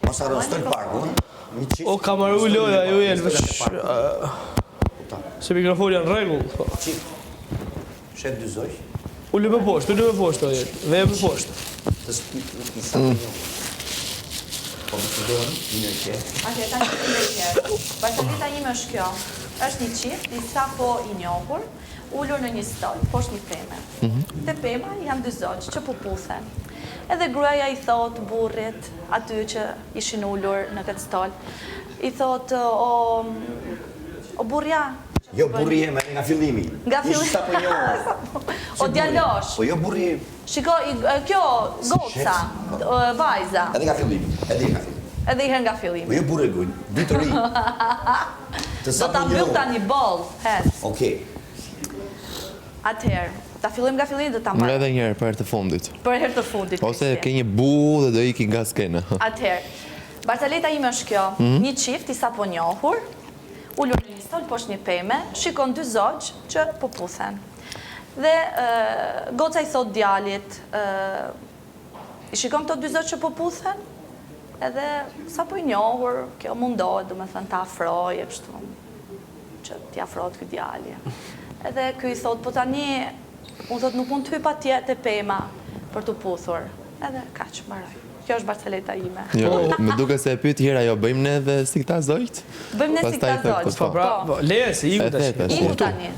Mos harron stël parkun. O kamaru loja, ju jelë. Se mikrofoni janë rregull. Shet dy zoj. Ullu me poshtë, veje me poshtë. Të sa të njohë. Po më të dorë, një që. Ate, ta një të ndërkjerë. Barsaleta ime është kjo. Është një qift, disa po i njohur, ullur në një stol, poshtë një peme. Te pema janë dy zogjë që puputhen. Edhe gruaja i thot burrit, aty që ishin ullur në këtë stol, i thot, o burja. Jo burri e me nga fillimi. Nga fillimi. Ishtë sa po njohë. O djalosh. Po jo burri. Shiko, kjo, goca, vajza. Edhe nga fillimi. Edhe i her nga fillimi. Po jo burri gujnë, dy të ri. Do ta mbyll tani boll, hes. Okej. Atëherë, ta fillojmë nga fillimi do ta marr. Edhe një herë për herë të fundit. Për herë të fundit. Ose ke një bu dhe do iki nga skena. Atëherë, Barsaleta ime është kjo, një qift i sapo njohur, ullur në një stol poshtë një peme, shikon dy zogjë që puputhen. Dhe goca i thot djalit, i shikon këto dy zogjë që puputhen, edhe sa po i njohur, kjo mundohet, do me thënë ta afroj, e kështu, që t'i afrojt këtë djali. Edhe kjo i thot, po tani, unë thot nuk mund të hypa te pema për t'u puthur. Edhe ka që mbaroj. Kjo është Barsaleta ime. Jo, me duke se e pyet hera, jo, bëjmë ne dhe si këta zojt? Bëjmë ne si këta zojt. Po pra, leje se iku tash. Iku tani.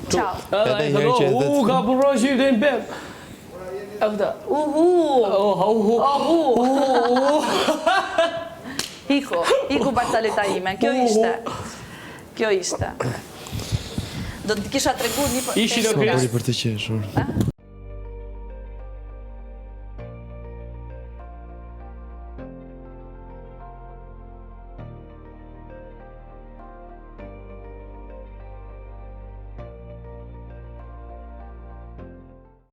Ciao. Edhe një herë që edhe... Ka përroj që i dhe në pep. E këta. Iku Barsaleta ime, kjo ishte. Do të kisha tregu një për... Ishi në Për të qeshur.